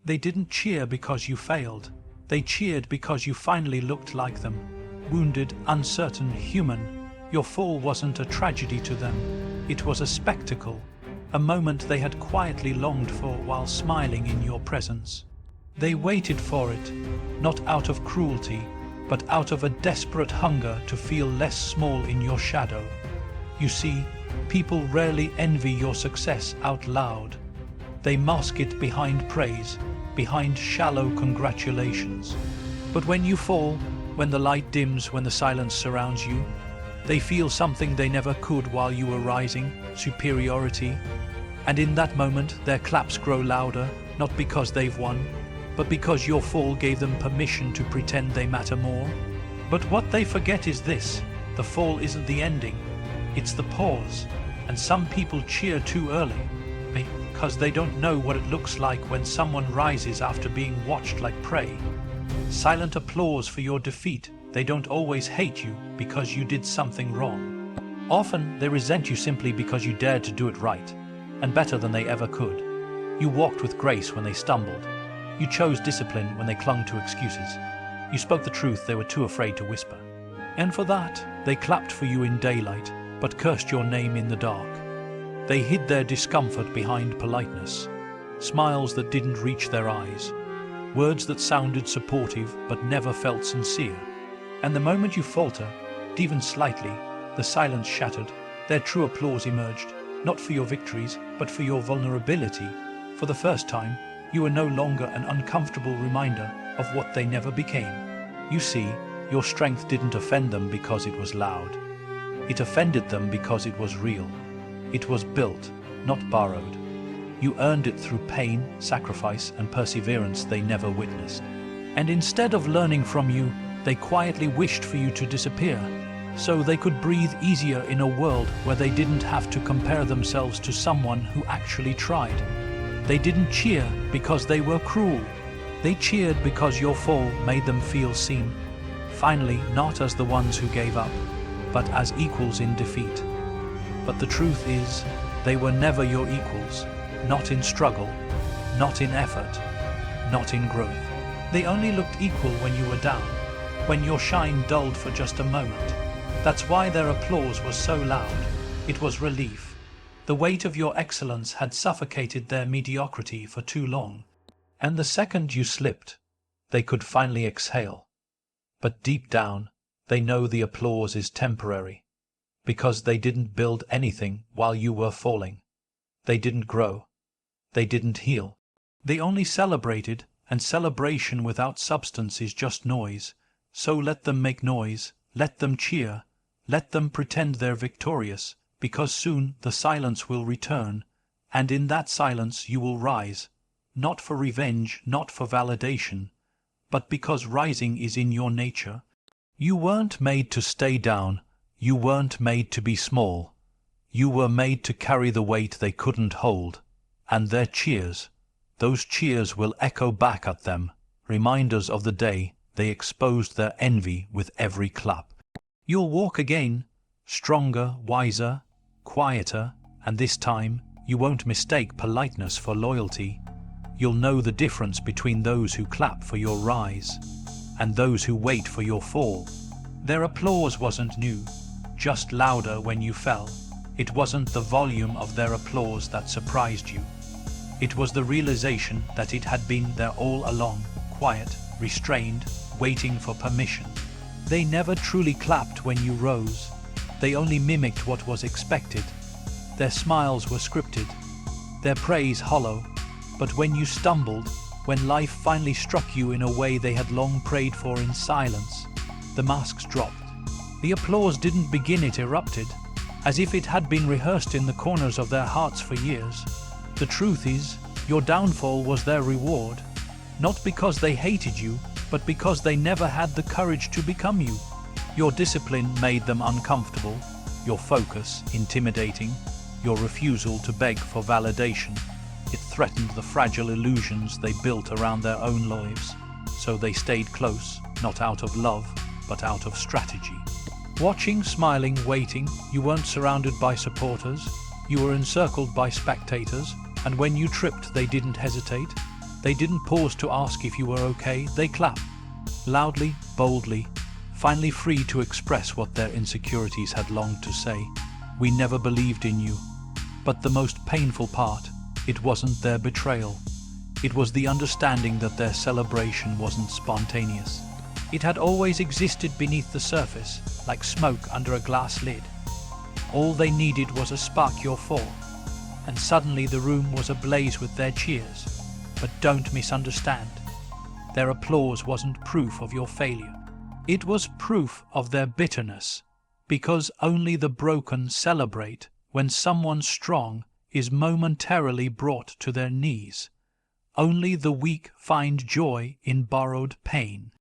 They didn't cheer because you failed. They cheered because you finally looked like them. Wounded, uncertain, human. Your fall wasn't a tragedy to them. It was a spectacle. A moment they had quietly longed for while smiling in your presence. They waited for it, not out of cruelty, but out of a desperate hunger to feel less small in your shadow. You see, people rarely envy your success out loud. They mask it behind praise, behind shallow congratulations. But when you fall, when the light dims, when the silence surrounds you, they feel something they never could while you were rising, superiority. And in that moment, their claps grow louder, not because they've won, but because your fall gave them permission to pretend they matter more. But what they forget is this: the fall isn't the ending, it's the pause. And some people cheer too early, because they don't know what it looks like when someone rises after being watched like prey. Silent applause for your defeat. They don't always hate you because you did something wrong. Often they resent you simply because you dared to do it right, and better than they ever could. You walked with grace when they stumbled. You chose discipline when they clung to excuses. You spoke the truth they were too afraid to whisper. And for that, they clapped for you in daylight, but cursed your name in the dark. They hid their discomfort behind politeness, smiles that didn't reach their eyes, words that sounded supportive but never felt sincere. And the moment you falter, even slightly, the silence shattered, their true applause emerged, not for your victories, but for your vulnerability. For the first time, you were no longer an uncomfortable reminder of what they never became. You see, your strength didn't offend them because it was loud. It offended them because it was real. It was built, not borrowed. You earned it through pain, sacrifice, and perseverance they never witnessed. And instead of learning from you, they quietly wished for you to disappear, so they could breathe easier in a world where they didn't have to compare themselves to someone who actually tried. They didn't cheer because they were cruel. They cheered because your fall made them feel seen. Finally, not as the ones who gave up, but as equals in defeat. But the truth is, they were never your equals, not in struggle, not in effort, not in growth. They only looked equal when you were down, when your shine dulled for just a moment. That's why their applause was so loud. It was relief. The weight of your excellence had suffocated their mediocrity for too long. And the second you slipped, they could finally exhale. But deep down, they know the applause is temporary, because they didn't build anything while you were falling. They didn't grow. They didn't heal. They only celebrated, and celebration without substance is just noise. So let them make noise, let them cheer, let them pretend they're victorious, because soon the silence will return, and in that silence you will rise, not for revenge, not for validation, but because rising is in your nature. You weren't made to stay down, you weren't made to be small. You were made to carry the weight they couldn't hold, and their cheers, those cheers will echo back at them, reminders of the day they exposed their envy with every clap. You'll walk again, stronger, wiser, quieter, and this time you won't mistake politeness for loyalty. You'll know the difference between those who clap for your rise and those who wait for your fall. Their applause wasn't new, just louder when you fell. It wasn't the volume of their applause that surprised you. It was the realization that it had been there all along, quiet, restrained, waiting for permission. They never truly clapped when you rose. They only mimicked what was expected. Their smiles were scripted, their praise hollow. But when you stumbled, when life finally struck you in a way they had long prayed for in silence, the masks dropped. The applause didn't begin, it erupted, as if it had been rehearsed in the corners of their hearts for years. The truth is, your downfall was their reward, not because they hated you, but because they never had the courage to become you. Your discipline made them uncomfortable, your focus intimidating, your refusal to beg for validation. It threatened the fragile illusions they built around their own lives, so they stayed close, not out of love, but out of strategy. Watching, smiling, waiting, you weren't surrounded by supporters, you were encircled by spectators, and when you tripped they didn't hesitate. They didn't pause to ask if you were okay, they clapped. Loudly, boldly, finally free to express what their insecurities had longed to say. We never believed in you. But the most painful part, it wasn't their betrayal. It was the understanding that their celebration wasn't spontaneous. It had always existed beneath the surface, like smoke under a glass lid. All they needed was a spark your fall, and suddenly the room was ablaze with their cheers. But don't misunderstand. Their applause wasn't proof of your failure. It was proof of their bitterness, because only the broken celebrate when someone strong is momentarily brought to their knees. Only the weak find joy in borrowed pain.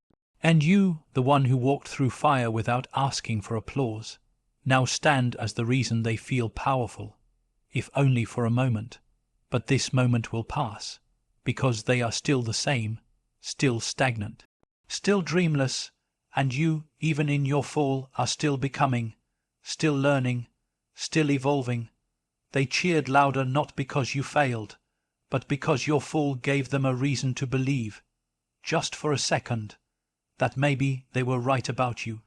And you, the one who walked through fire without asking for applause, now stand as the reason they feel powerful, if only for a moment. But this moment will pass, because they are still the same, still stagnant, still dreamless, and you, even in your fall, are still becoming, still learning, still evolving. They cheered louder not because you failed, but because your fall gave them a reason to believe, just for a second, that maybe they were right about you.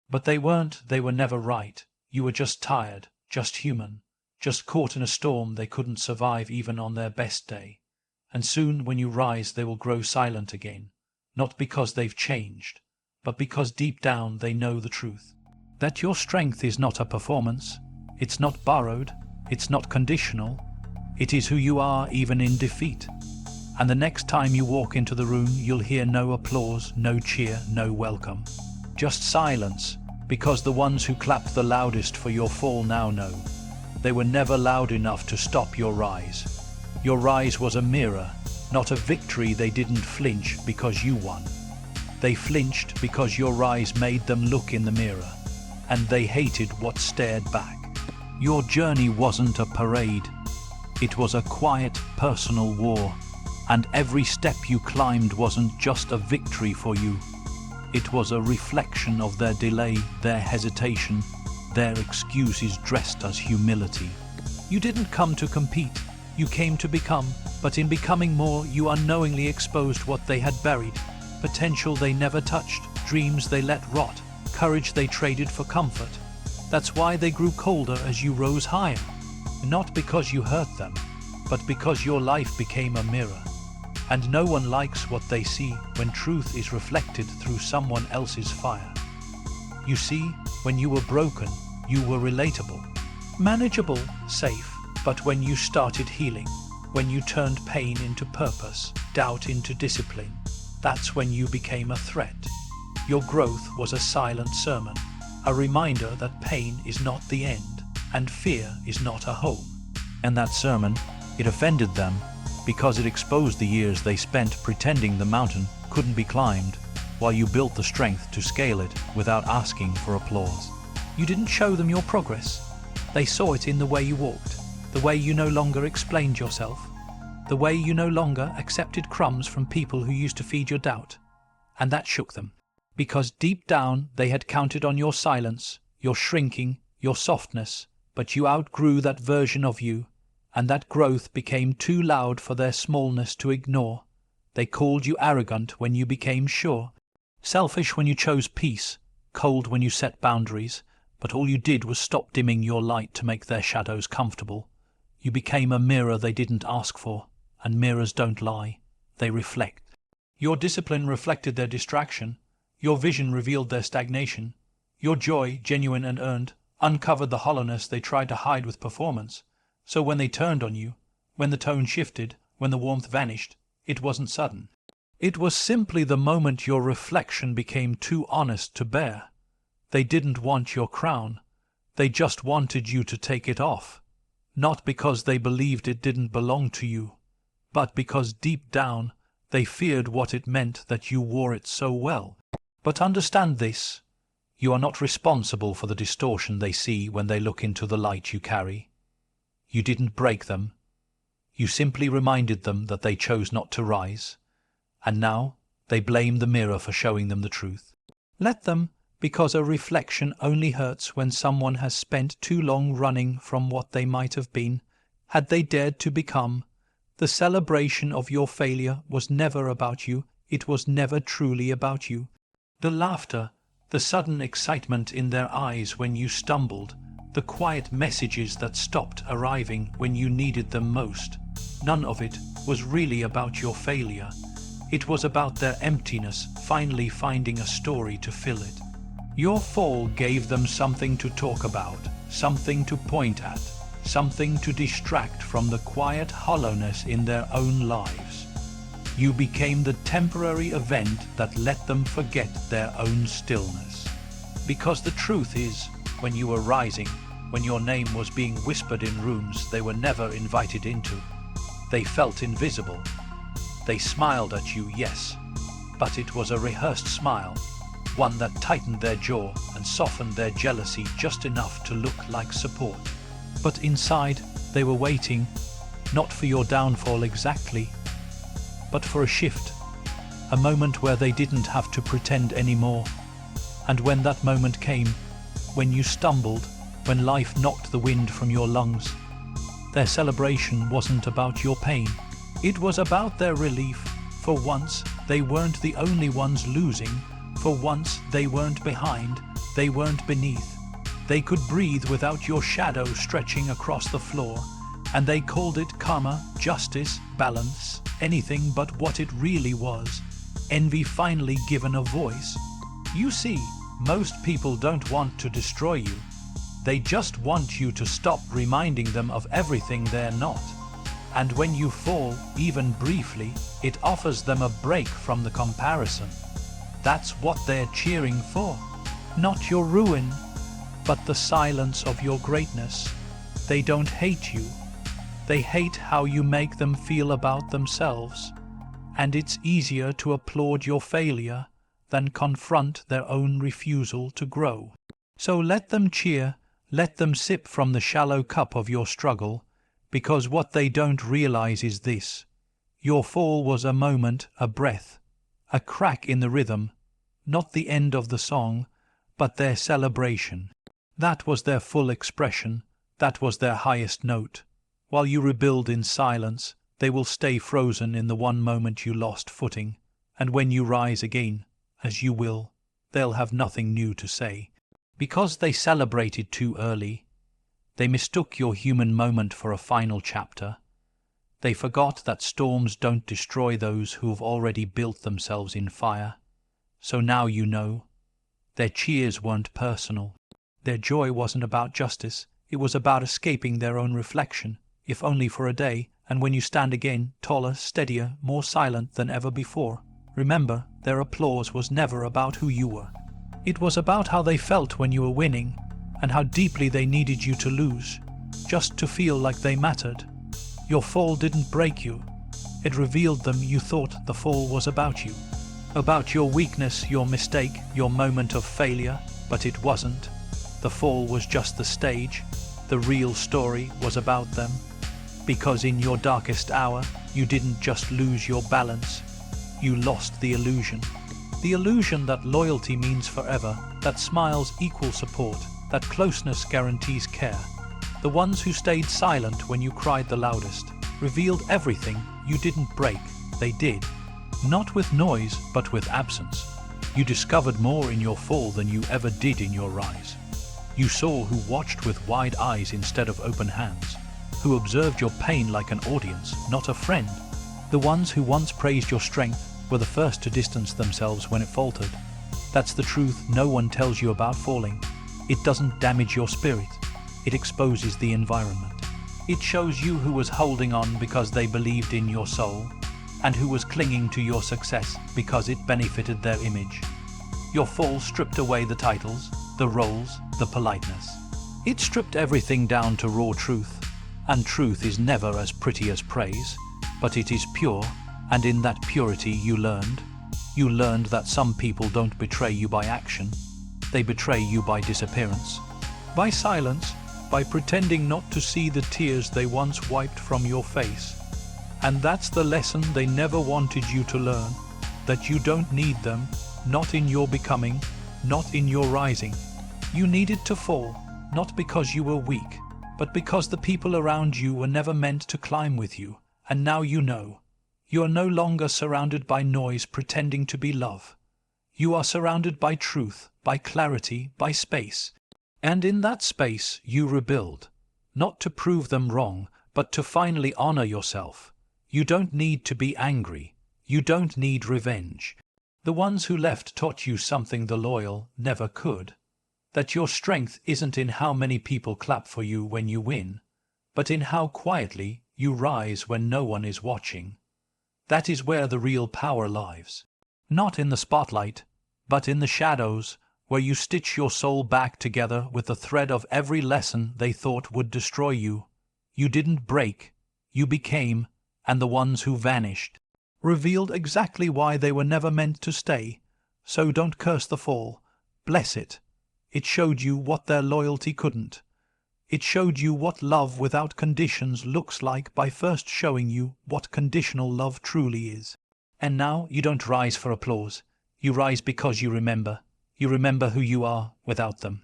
But they weren't, they were never right. You were just tired, just human, just caught in a storm they couldn't survive even on their best day. And soon when you rise they will grow silent again, not because they've changed, but because deep down they know the truth. That your strength is not a performance, it's not borrowed, it's not conditional, it is who you are even in defeat. And the next time you walk into the room you'll hear no applause, no cheer, no welcome. Just silence, because the ones who clapped the loudest for your fall now know. They were never loud enough to stop your rise. Your rise was a mirror, not a victory. They didn't flinch because you won. They flinched because your rise made them look in the mirror, and they hated what stared back. Your journey wasn't a parade. It was a quiet, personal war, and every step you climbed wasn't just a victory for you. It was a reflection of their delay, their hesitation, their excuses dressed as humility. You didn't come to compete, you came to become, but in becoming more, you unknowingly exposed what they had buried, potential they never touched, dreams they let rot, courage they traded for comfort. That's why they grew colder as you rose higher. Not because you hurt them, but because your life became a mirror. And no one likes what they see when truth is reflected through someone else's fire. You see, when you were broken, you were relatable, manageable, safe. But when you started healing, when you turned pain into purpose, doubt into discipline, that's when you became a threat. Your growth was a silent sermon, a reminder that pain is not the end, and fear is not a home. And that sermon, it offended them, because it exposed the years they spent pretending the mountain couldn't be climbed, while you built the strength to scale it without asking for applause. You didn't show them your progress. They saw it in the way you walked, the way you no longer explained yourself, the way you no longer accepted crumbs from people who used to feed your doubt. And that shook them, because deep down they had counted on your silence, your shrinking, your softness, but you outgrew that version of you, and that growth became too loud for their smallness to ignore. They called you arrogant when you became sure, selfish when you chose peace, cold when you set boundaries, but all you did was stop dimming your light to make their shadows comfortable. You became a mirror they didn't ask for, and mirrors don't lie, they reflect. Your discipline reflected their distraction, your vision revealed their stagnation, your joy, genuine and earned, uncovered the hollowness they tried to hide with performance. So when they turned on you, when the tone shifted, when the warmth vanished, it wasn't sudden. It was simply the moment your reflection became too honest to bear. They didn't want your crown, they just wanted you to take it off. Not because they believed it didn't belong to you, but because deep down they feared what it meant that you wore it so well. But understand this, you are not responsible for the distortion they see when they look into the light you carry. You didn't break them. You simply reminded them that they chose not to rise. And now they blame the mirror for showing them the truth. Let them, because a reflection only hurts when someone has spent too long running from what they might have been. Had they dared to become, The celebration of your failure was never about you. It was never truly about you. The laughter, the sudden excitement in their eyes when you stumbled, the quiet messages that stopped arriving when you needed them most, none of it was really about your failure. It was about their emptiness finally finding a story to fill it. Your fall gave them something to talk about, something to point at, something to distract from the quiet hollowness in their own lives. You became the temporary event that let them forget their own stillness. Because the truth is, when you were rising, when your name was being whispered in rooms they were never invited into, they felt invisible. They smiled at you, yes, but it was a rehearsed smile, one that tightened their jaw and softened their jealousy just enough to look like support. But inside, they were waiting, not for your downfall exactly, but for a shift, a moment where they didn't have to pretend anymore. And when that moment came, when you stumbled, when life knocked the wind from your lungs, their celebration wasn't about your pain. It was about their relief. For once, they weren't the only ones losing. For once, they weren't behind. They weren't beneath. They could breathe without your shadow stretching across the floor. And they called it karma, justice, balance, anything but what it really was. Envy finally given a voice. You see, most people don't want to destroy you. They just want you to stop reminding them of everything they're not. And when you fall, even briefly, it offers them a break from the comparison. That's what they're cheering for. Not your ruin, but the silence of your greatness. They don't hate you. They hate how you make them feel about themselves. And it's easier to applaud your failure than confront their own refusal to grow. So let them cheer, let them sip from the shallow cup of your struggle, because what they don't realize is this: your fall was a moment, a breath, a crack in the rhythm, not the end of the song, but their celebration. That was their full expression, that was their highest note. While you rebuild in silence, they will stay frozen in the one moment you lost footing, and when you rise again, as you will, they'll have nothing new to say. Because they celebrated too early, they mistook your human moment for a final chapter. They forgot that storms don't destroy those who have already built themselves in fire. So now you know. Their cheers weren't personal. Their joy wasn't about justice. It was about escaping their own reflection, if only for a day, and when you stand again, taller, steadier, more silent than ever before, remember, their applause was never about who you were. It was about how they felt when you were winning, and how deeply they needed you to lose, just to feel like they mattered. Your fall didn't break you. It revealed them. You thought the fall was about you, about your weakness, your mistake, your moment of failure, but it wasn't. The fall was just the stage. The real story was about them. Because in your darkest hour, you didn't just lose your balance, you lost the illusion. The illusion that loyalty means forever, that smiles equal support, that closeness guarantees care. The ones who stayed silent when you cried the loudest, revealed everything you didn't break. They did. Not with noise, but with absence. You discovered more in your fall than you ever did in your rise. You saw who watched with wide eyes instead of open hands, who observed your pain like an audience, not a friend. The ones who once praised your strength were the first to distance themselves when it faltered. That's the truth no one tells you about falling. It doesn't damage your spirit. It exposes the environment. It shows you who was holding on because they believed in your soul, and who was clinging to your success because it benefited their image. Your fall stripped away the titles, the roles, the politeness. It stripped everything down to raw truth. And truth is never as pretty as praise, but it is pure, and in that purity you learned. You learned that some people don't betray you by action. They betray you by disappearance, by silence, by pretending not to see the tears they once wiped from your face. And that's the lesson they never wanted you to learn, that you don't need them, not in your becoming, not in your rising. You needed to fall, not because you were weak, but because the people around you were never meant to climb with you, And now you know. You are no longer surrounded by noise pretending to be love. You are surrounded by truth, by clarity, by space. And in that space you rebuild. Not to prove them wrong, but to finally honor yourself. You don't need to be angry. You don't need revenge. The ones who left taught you something the loyal never could. That your strength isn't in how many people clap for you when you win, but in how quietly you rise when no one is watching. That is where the real power lies. Not in the spotlight, but in the shadows, where you stitch your soul back together with the thread of every lesson they thought would destroy you. You didn't break, you became, and the ones who vanished revealed exactly why they were never meant to stay. So don't curse the fall, bless it. It showed you what their loyalty couldn't. It showed you what love without conditions looks like by first showing you what conditional love truly is. And now you don't rise for applause. You rise because you remember. You remember who you are without them.